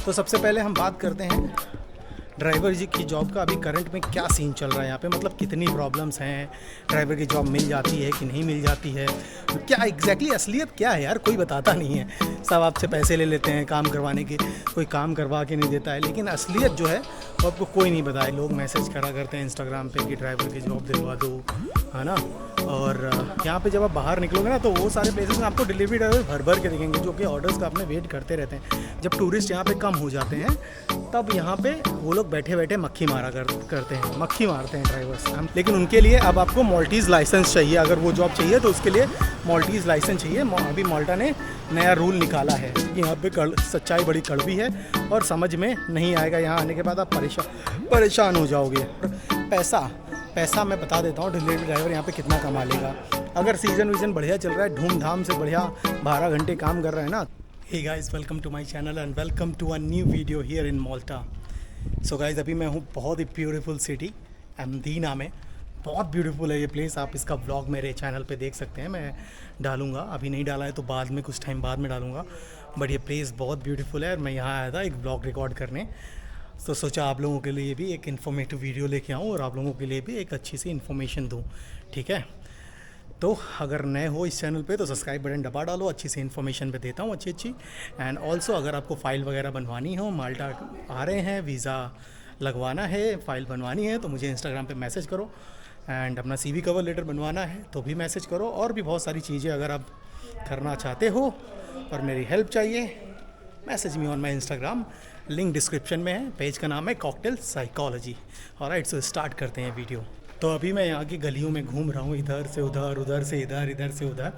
तो सबसे पहले हम बात करते हैं ड्राइवर जी की जॉब का। अभी करंट में क्या सीन चल रहा है यहाँ पे, मतलब कितनी प्रॉब्लम्स हैं, ड्राइवर की जॉब मिल जाती है कि नहीं मिल जाती है, क्या एग्जैक्टली असलियत क्या है यार, कोई बताता नहीं है। सब आपसे पैसे ले लेते हैं काम करवाने के, कोई काम करवा के नहीं देता है, लेकिन असलियत जो है वो आपको कोई नहीं बताए। लोग मैसेज करा करते हैं इंस्टाग्राम पे कि ड्राइवर की जॉब दिलवा दो, है ना। और यहाँ पे जब आप बाहर निकलोगे ना तो वो सारे प्लेसेस में आपको डिलीवरी ड्राइवर भर भर के दिखेंगे जो कि ऑर्डर्स का अपने वेट करते रहते हैं। जब टूरिस्ट यहाँ पे कम हो जाते हैं तब यहाँ पे वो लोग बैठे बैठे मक्खी मारा करते हैं, मक्खी मारते हैं ड्राइवर्स। लेकिन उनके लिए अब आपको माल्टीज़ लाइसेंस चाहिए। अगर वो जॉब चाहिए तो उसके लिए माल्टीज़ लाइसेंस चाहिए। अभी माल्टा ने नया रूल निकाला है कि यहाँ पे सच्चाई बड़ी कड़वी है और समझ में नहीं आएगा। यहाँ आने के बाद आप परेशान हो जाओगे। पैसा मैं बता देता हूँ, डिलीवरी ड्राइवर यहाँ पे कितना कमा लेगा। अगर सीज़न बढ़िया चल रहा है, धूमधाम से बढ़िया 12 घंटे काम कर रहे हैं ना। Hey guys, welcome to my channel and welcome to a new video here in Malta. So guys, अभी मैं हूँ बहुत ही ब्यूटीफुल सिटी एमदीना में। बहुत ब्यूटीफुल है ये प्लेस। आप इसका व्लॉग मेरे चैनल पे देख सकते हैं, मैं डालूंगा। अभी नहीं डाला है तो बाद में, कुछ टाइम बाद में डालूंगा। बट ये प्लेस बहुत ब्यूटीफुल है और मैं यहाँ आया था एक व्लॉग रिकॉर्ड करने। तो सोचा आप लोगों के लिए भी एक इन्फॉर्मेटिव वीडियो लेके आऊँ और आप लोगों के लिए भी एक अच्छी सी इन्फॉर्मेशन दूँ, ठीक है। तो अगर नए हो इस चैनल पे तो सब्सक्राइब बटन दबा डालो, अच्छी सी इन्फॉर्मेशन पे देता हूँ अच्छी। एंड ऑल्सो अगर आपको फ़ाइल वगैरह बनवानी हो, माल्टा आ रहे हैं, वीज़ा लगवाना है, फ़ाइल बनवानी है तो मुझे इंस्टाग्राम पे मैसेज करो। एंड अपना CV कवर लेटर बनवाना है तो भी मैसेज करो। और भी बहुत सारी चीज़ें अगर आप करना चाहते हो और मेरी हेल्प चाहिए, message me on my Instagram, link description में है। पेज का नाम है cocktail psychology. Alright, so start करते हैं वीडियो। तो अभी मैं यहाँ की गलियों में घूम रहा हूँ, इधर से उधर, उधर से इधर, इधर से उधर,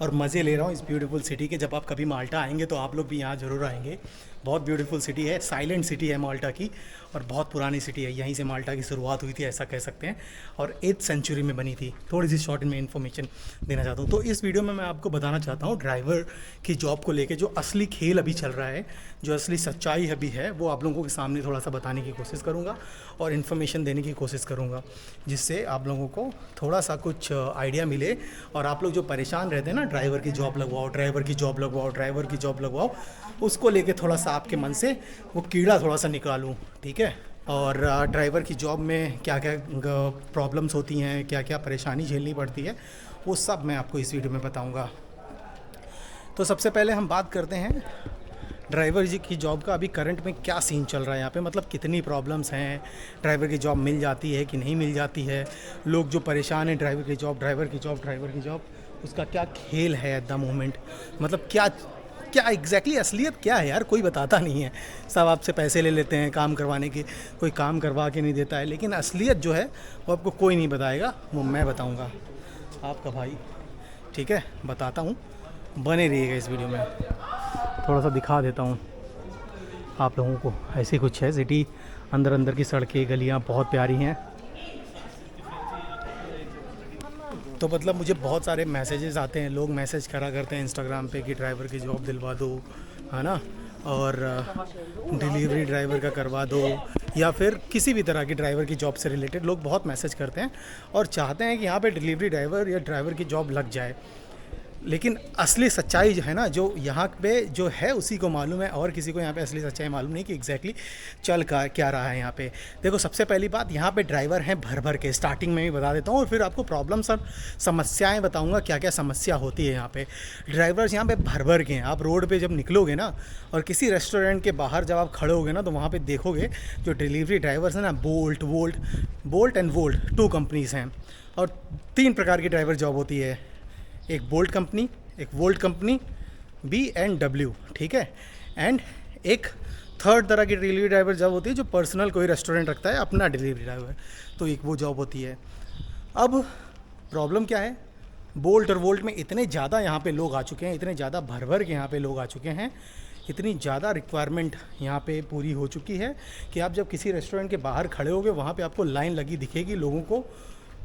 और मज़े ले रहा हूँ इस ब्यूटीफुल सिटी के। जब आप कभी माल्टा आएंगे तो आप लोग भी यहाँ ज़रूर आएंगे। बहुत ब्यूटीफुल सिटी है, साइलेंट सिटी है माल्टा की, और बहुत पुरानी सिटी है। यहीं से माल्टा की शुरुआत हुई थी, ऐसा कह सकते हैं, और 8th सेंचुरी में बनी थी। थोड़ी सी शॉर्ट में इन्फॉर्मेशन देना चाहता हूँ। तो इस वीडियो में मैं आपको बताना चाहता हूँ ड्राइवर की जॉब को लेके जो असली खेल अभी चल रहा है, जो असली सच्चाई अभी है, वो आप लोगों के सामने थोड़ा सा बताने की कोशिश करूँगा और इन्फॉर्मेशन देने की कोशिश करूँगा, जिससे आप लोगों को थोड़ा सा कुछ आइडिया मिले। और आप लोग जो परेशान रहते हैं ना, ड्राइवर की जॉब लगवाओ, ड्राइवर की जॉब लगवाओ, ड्राइवर की जॉब लगवाओ, उसको लेके थोड़ा सा आपके मन से वो कीड़ा थोड़ा सा निकालूं, ठीक है। और ड्राइवर की जॉब में क्या क्या प्रॉब्लम्स होती हैं, क्या क्या परेशानी झेलनी पड़ती है, वो सब मैं आपको इस वीडियो में बताऊंगा। तो सबसे पहले हम बात करते हैं ड्राइवर जी की जॉब का। अभी करंट में क्या सीन चल रहा है यहाँ पे, मतलब कितनी प्रॉब्लम्स हैं, ड्राइवर की जॉब मिल जाती है कि नहीं मिल जाती है, लोग जो परेशान हैं ड्राइवर की जॉब, उसका क्या खेल है एट द मोमेंट, मतलब क्या एग्जैक्टली असलियत क्या है यार, कोई बताता नहीं है। सब आपसे पैसे ले लेते हैं काम करवाने के, कोई काम करवा के नहीं देता है, लेकिन असलियत जो है वो आपको कोई नहीं बताएगा, वो मैं बताऊँगा, आपका भाई, ठीक है, बताता हूँ। बने रहिएगा इस वीडियो में। थोड़ा सा दिखा देता हूँ आप लोगों को। ऐसी कुछ है सिटी, अंदर की सड़कें, गलियाँ बहुत प्यारी हैं। तो मतलब मुझे बहुत सारे मैसेजेस आते हैं, लोग मैसेज करा करते हैं इंस्टाग्राम पे कि ड्राइवर की जॉब दिलवा दो, है ना, और डिलीवरी ड्राइवर का करवा दो, या फिर किसी भी तरह की ड्राइवर की जॉब से रिलेटेड लोग बहुत मैसेज करते हैं और चाहते हैं कि यहाँ पे डिलीवरी ड्राइवर या ड्राइवर की जॉब लग जाए। लेकिन असली सच्चाई जो है ना, जो यहाँ पे जो है उसी को मालूम है, और किसी को यहाँ पे असली सच्चाई मालूम नहीं कि एग्जैक्टली चल क्या रहा है यहाँ पे। देखो, सबसे पहली बात, यहाँ पे ड्राइवर हैं भर भर के। स्टार्टिंग में भी बता देता हूँ और फिर आपको प्रॉब्लम्स और समस्याएं बताऊँगा, क्या क्या समस्या होती है यहाँ पे। ड्राइवर्स यहाँ पे भर भर के हैं। आप रोड पर जब निकलोगे ना और किसी रेस्टोरेंट के बाहर जब आप खड़े होगे ना, तो वहाँ पर देखोगे जो डिलीवरी ड्राइवर्स हैं ना, बोल्ट एंड वोल्ट 2 कंपनीज़ हैं, और 3 प्रकार की ड्राइवर जॉब होती है। एक बोल्ट कंपनी, एक वोल्ट कंपनी, B&W, ठीक है। एंड एक थर्ड तरह की डिलीवरी ड्राइवर जॉब होती है जो पर्सनल कोई रेस्टोरेंट रखता है अपना डिलीवरी ड्राइवर, तो एक वो जॉब होती है। अब प्रॉब्लम क्या है, बोल्ट और वोल्ट में इतने ज़्यादा यहाँ पे लोग आ चुके हैं, इतने ज़्यादा भर भर के यहाँ पे लोग आ चुके हैं, इतनी ज़्यादा रिक्वायरमेंट यहाँ पे पूरी हो चुकी है कि आप जब किसी रेस्टोरेंट के बाहर खड़े होगे, वहाँ पे आपको लाइन लगी दिखेगी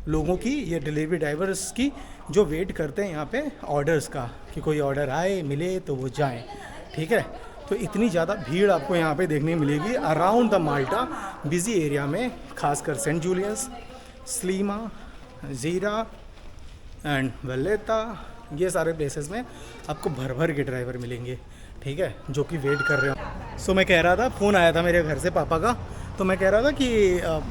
लोगों की, ये डिलीवरी ड्राइवर्स की, जो वेट करते हैं यहाँ पे ऑर्डर्स का, कि कोई ऑर्डर आए, मिले तो वो जाएं, ठीक है। तो इतनी ज़्यादा भीड़ आपको यहाँ पे देखने मिलेगी around the Malta busy area में, खासकर सेंट जूलियंस, स्लीमा, ज़ीरा एंड वलेटा, ये सारे प्लेसेस में आपको भर भर के ड्राइवर मिलेंगे, ठीक है, जो कि वेट कर रहे हो। सो मैं कह रहा था, फ़ोन आया था मेरे घर से पापा का, तो मैं कह रहा था कि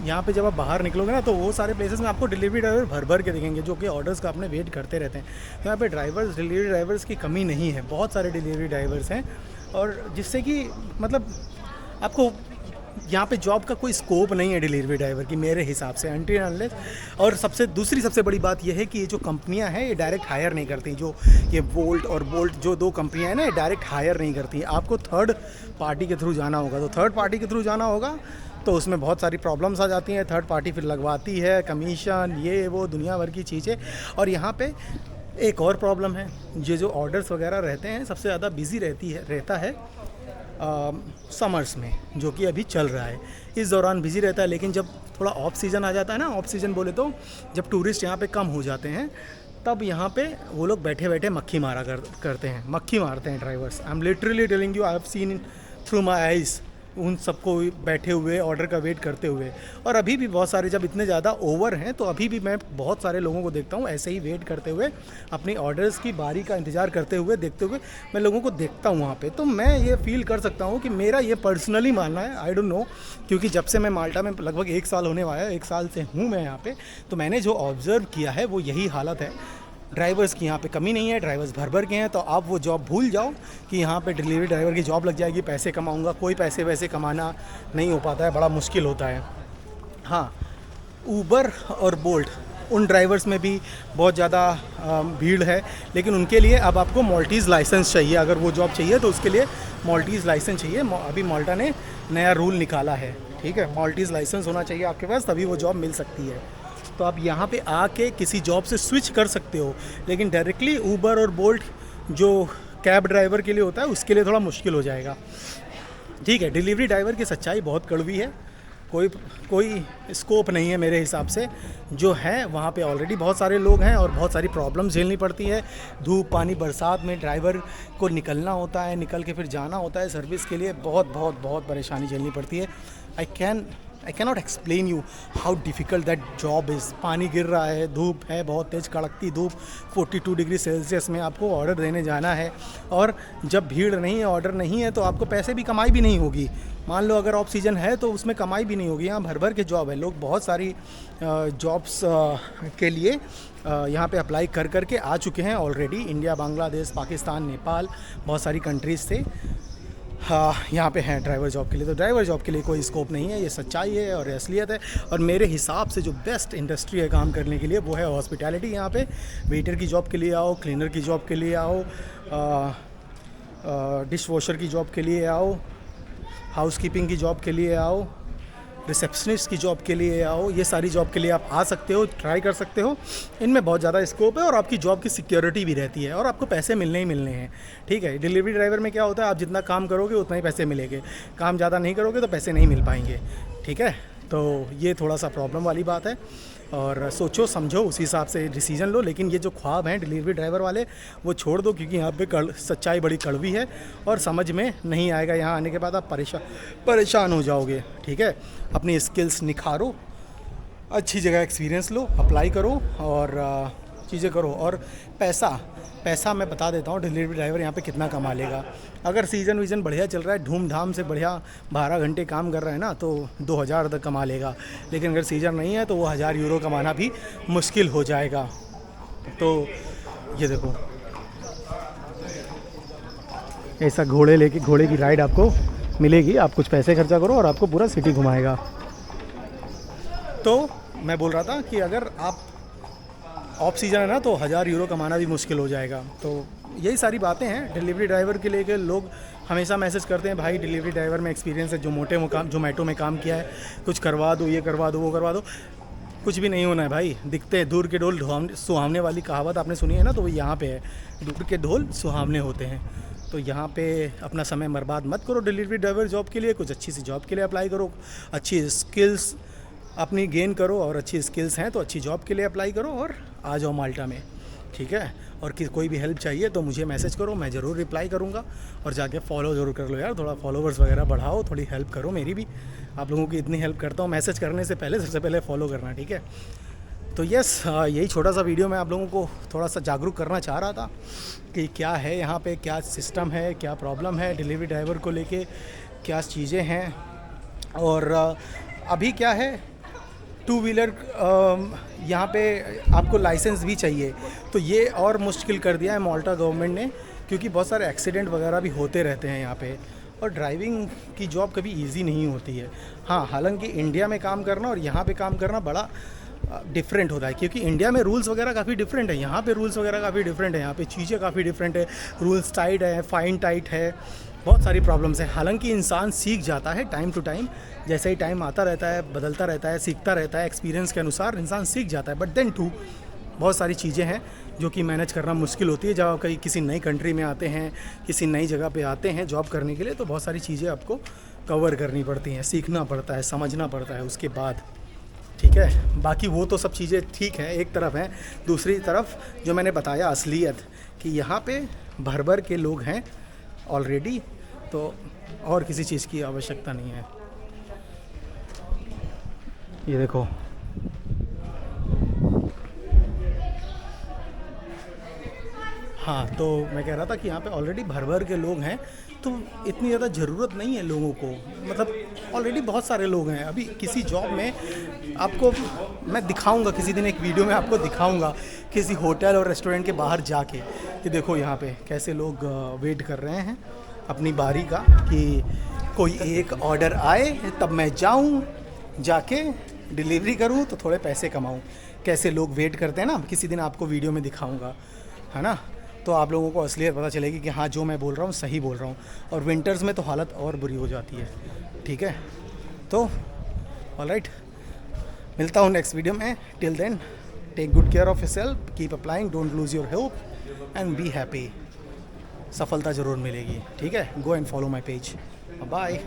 यहाँ पे जब आप बाहर निकलोगे ना तो वो सारे प्लेसेस में आपको डिलीवरी ड्राइवर भर भर के दिखेंगे जो कि ऑर्डर्स का अपने वेट करते रहते हैं। तो यहाँ पे डिलीवरी ड्राइवर्स की कमी नहीं है, बहुत सारे डिलीवरी ड्राइवर्स हैं, और जिससे कि मतलब आपको यहाँ पे जॉब का कोई स्कोप नहीं है डिलीवरी ड्राइवर की मेरे हिसाब से, अनटिल अनलेस। और सबसे बड़ी बात यह है कि ये जो कंपनियाँ हैं ये डायरेक्ट हायर नहीं करती, जो ये वोल्ट और बोल्ट जो 2 कंपनियाँ हैं ना, ये डायरेक्ट हायर नहीं करती। आपको थर्ड पार्टी के थ्रू जाना होगा, तो थर्ड पार्टी के थ्रू जाना होगा तो उसमें बहुत सारी प्रॉब्लम्स आ जाती हैं। थर्ड पार्टी फिर लगवाती है कमीशन, ये वो दुनिया भर की चीज़ें। और यहाँ पे एक और प्रॉब्लम है, ये जो ऑर्डर्स वगैरह रहते हैं सबसे ज़्यादा बिजी रहता है समर्स में, जो कि अभी चल रहा है। इस दौरान बिजी रहता है, लेकिन जब थोड़ा ऑफ सीज़न आ जाता है ना, ऑफ सीज़न बोले तो जब टूरिस्ट यहाँ पे कम हो जाते हैं, तब यहाँ पे वो लोग बैठे बैठे मक्खी मारा करते हैं, मक्खी मारते हैं drivers. I am literally telling you, I have seen through my eyes उन सबको बैठे हुए ऑर्डर का वेट करते हुए। और अभी भी बहुत सारे, जब इतने ज़्यादा ओवर हैं तो अभी भी मैं बहुत सारे लोगों को देखता हूँ ऐसे ही वेट करते हुए, अपनी ऑर्डर्स की बारी का इंतज़ार करते हुए, देखते हुए मैं लोगों को देखता हूँ वहाँ पे। तो मैं ये फील कर सकता हूँ कि मेरा ये पर्सनली मानना है, आई डोंट नो, क्योंकि जब से मैं माल्टा में लगभग 1 साल होने वाला है, 1 साल से हूँ मैं यहाँ पे, तो मैंने जो ऑब्ज़र्व किया है वो यही हालत है। ड्राइवर्स की यहाँ पे कमी नहीं है, ड्राइवर्स भर भर के हैं। तो आप वो जॉब भूल जाओ कि यहाँ पे डिलीवरी ड्राइवर की जॉब लग जाएगी, पैसे कमाऊँगा, कोई पैसे वैसे कमाना नहीं हो पाता है, बड़ा मुश्किल होता है। हाँ, ऊबर और बोल्ट, उन ड्राइवर्स में भी बहुत ज़्यादा भीड़ है, लेकिन उनके लिए अब आपको माल्टीज़ लाइसेंस चाहिए। अगर वो जॉब चाहिए तो उसके लिए माल्टीज़ लाइसेंस चाहिए। अभी माल्टा ने नया रूल निकाला है, ठीक है, माल्टीज़ लाइसेंस होना चाहिए आपके पास, तभी वो जॉब मिल सकती है। तो आप यहाँ पे आके किसी जॉब से स्विच कर सकते हो, लेकिन डायरेक्टली ऊबर और बोल्ट जो कैब ड्राइवर के लिए होता है उसके लिए थोड़ा मुश्किल हो जाएगा, ठीक है। डिलीवरी ड्राइवर की सच्चाई बहुत कड़वी है, कोई स्कोप नहीं है मेरे हिसाब से। जो है वहाँ पे ऑलरेडी बहुत सारे लोग हैं और बहुत सारी प्रॉब्लम्स झेलनी पड़ती है। धूप पानी बरसात में ड्राइवर को निकलना होता है, निकल के फिर जाना होता है सर्विस के लिए, बहुत परेशानी झेलनी पड़ती है। I cannot explain you how difficult that job is. पानी गिर रहा है, धूप है, बहुत तेज़ कड़कती धूप, 42 डिग्री सेल्सियस में आपको ऑर्डर देने जाना है, और जब भीड़ नहीं है, ऑर्डर नहीं है, तो आपको पैसे भी कमाई भी नहीं होगी। मान लो अगर ऑफ सीज़न है तो उसमें कमाई भी नहीं होगी। यहाँ भर भर के जॉब है, लोग बहुत सारी जॉब्स के लिए यहाँ पे अप्लाई कर के आ चुके हैं ऑलरेडी। इंडिया, बांग्लादेश, पाकिस्तान, नेपाल, बहुत सारी कंट्रीज़ से हाँ यहाँ पे हैं ड्राइवर जॉब के लिए। तो ड्राइवर जॉब के लिए कोई स्कोप नहीं है, ये सच्चाई है और असलियत है। और मेरे हिसाब से जो बेस्ट इंडस्ट्री है काम करने के लिए वो है हॉस्पिटैलिटी। यहाँ पे वेटर की जॉब के लिए आओ, क्लीनर की जॉब के लिए आओ, डिश वॉशर की जॉब के लिए आओ, हाउसकीपिंग की जॉब के लिए आओ, रिसेप्शनिस्ट की जॉब के लिए आओ। ये सारी जॉब के लिए आप आ सकते हो, ट्राई कर सकते हो। इनमें बहुत ज़्यादा स्कोप है और आपकी जॉब की सिक्योरिटी भी रहती है और आपको पैसे मिलने ही मिलने हैं, ठीक है। डिलीवरी ड्राइवर में क्या होता है, आप जितना काम करोगे उतना ही पैसे मिलेंगे, काम ज़्यादा नहीं करोगे तो पैसे नहीं मिल पाएंगे, ठीक है। तो ये थोड़ा सा प्रॉब्लम वाली बात है और सोचो समझो उसी हिसाब से डिसीजन लो। लेकिन ये जो ख्वाब हैं डिलीवरी ड्राइवर वाले वो छोड़ दो, क्योंकि यहाँ पे सच्चाई बड़ी कड़वी है और समझ में नहीं आएगा। यहाँ आने के बाद आप परेशान हो जाओगे, ठीक है। अपनी स्किल्स निखारो, अच्छी जगह एक्सपीरियंस लो, अप्लाई करो और चीज़ें करो। और पैसा मैं बता देता हूँ डिलीवरी ड्राइवर यहाँ पे कितना कमा लेगा। अगर सीज़न बढ़िया चल रहा है, धूमधाम से बढ़िया 12 घंटे काम कर रहा है ना, तो 2000 तक कमा लेगा। लेकिन अगर सीज़न नहीं है तो वो 1000 यूरो कमाना भी मुश्किल हो जाएगा। तो ये देखो, ऐसा घोड़े की राइड आपको मिलेगी। आप कुछ पैसे खर्चा करो और आपको पूरा सिटी घुमाएगा। तो मैं बोल रहा था कि अगर आप ऑफ सीज़न है ना तो 1000 यूरो कमाना भी मुश्किल हो जाएगा। तो यही सारी बातें हैं डिलीवरी ड्राइवर के लिए। लोग हमेशा मैसेज करते हैं, भाई डिलीवरी ड्राइवर में एक्सपीरियंस है, जोमेटो में काम किया है, कुछ करवा दो, ये करवा दो, वो करवा दो। कुछ भी नहीं होना है भाई। दिखते हैं दूर के ढोल सुहावने वाली कहावत आपने सुनी है ना, तो वो यहाँ पे है, दूर के ढोल सुहावने होते हैं। तो यहाँ पे अपना समय बर्बाद मत करो डिलीवरी ड्राइवर जॉब के लिए। कुछ अच्छी सी जॉब के लिए अप्लाई करो, अच्छी स्किल्स अपनी गेन करो, और अच्छी स्किल्स हैं तो अच्छी जॉब के लिए अप्लाई करो और आ जाओ माल्टा में, ठीक है। और कोई भी हेल्प चाहिए तो मुझे मैसेज करो, मैं ज़रूर रिप्लाई करूँगा। और जाके फॉलो ज़रूर कर लो यार, थोड़ा फॉलोवर्स वगैरह बढ़ाओ, थोड़ी हेल्प करो मेरी भी। आप लोगों की इतनी हेल्प करता हूँ, मैसेज करने से पहले सबसे पहले फॉलो करना, ठीक है। तो यस, यही छोटा सा वीडियो मैं आप लोगों को थोड़ा सा जागरूक करना चाह रहा था कि क्या है यहाँ पे, क्या सिस्टम है, क्या प्रॉब्लम है डिलीवरी ड्राइवर को लेके, क्या चीज़ें हैं। और अभी क्या है, टू व्हीलर यहाँ पे आपको लाइसेंस भी चाहिए, तो ये और मुश्किल कर दिया है माल्टा गवर्नमेंट ने, क्योंकि बहुत सारे एक्सीडेंट वगैरह भी होते रहते हैं यहाँ पे। और ड्राइविंग की जॉब कभी इजी नहीं होती है। हाँ, हालांकि इंडिया में काम करना और यहाँ पे काम करना बड़ा डिफरेंट होता है, क्योंकि इंडिया में रूल्स वगैरह काफ़ी डिफरेंट है, यहाँ पे रूल्स वगैरह काफ़ी डिफरेंट है, यहाँ पे चीज़ें काफ़ी डिफरेंट है, रूल्स टाइट है, फाइन टाइट है, बहुत सारी प्रॉब्लम्स हैं। हालांकि इंसान सीख जाता है टाइम टू टाइम, जैसे ही टाइम आता रहता है, बदलता रहता है, सीखता रहता है, एक्सपीरियंस के अनुसार इंसान सीख जाता है। बट देन टू बहुत सारी चीज़ें हैं जो कि मैनेज करना मुश्किल होती है। जब आप कहीं किसी नई कंट्री में आते हैं, किसी नई जगह पे आते हैं जॉब करने के लिए, तो बहुत सारी चीज़ें आपको कवर करनी पड़ती हैं, सीखना पड़ता है, समझना पड़ता है उसके बाद, ठीक है। बाकी वो तो सब चीज़ें ठीक हैं, एक तरफ हैं। दूसरी तरफ जो मैंने बताया असलियत, कि यहाँ पे भर भर के लोग हैं ऑलरेडी, तो और किसी चीज़ की आवश्यकता नहीं है। ये देखो, हाँ, तो मैं कह रहा था कि यहाँ पे ऑलरेडी भर भर के लोग हैं, तो इतनी ज़्यादा ज़रूरत नहीं है लोगों को, मतलब ऑलरेडी बहुत सारे लोग हैं। अभी किसी जॉब में आपको मैं दिखाऊंगा, किसी दिन एक वीडियो में आपको दिखाऊंगा किसी होटल और रेस्टोरेंट के बाहर जाके कि देखो यहाँ पे कैसे लोग वेट कर रहे हैं अपनी बारी का, कि कोई एक ऑर्डर आए तब मैं जाऊँ, जाके डिलीवरी करूँ तो थोड़े पैसे कमाऊँ। कैसे लोग वेट करते हैं ना, किसी दिन आपको वीडियो में दिखाऊँगा, है ना। तो आप लोगों को असलियत पता चलेगी कि हाँ, जो मैं बोल रहा हूँ सही बोल रहा हूँ। और विंटर्स में तो हालत और बुरी हो जाती है, ठीक है। तो ऑलराइट, मिलता हूँ नेक्स्ट वीडियो में। Till then, take good care of yourself, keep applying, don't lose your hope and be happy. सफलता ज़रूर मिलेगी, ठीक है। Go and follow my page. Bye.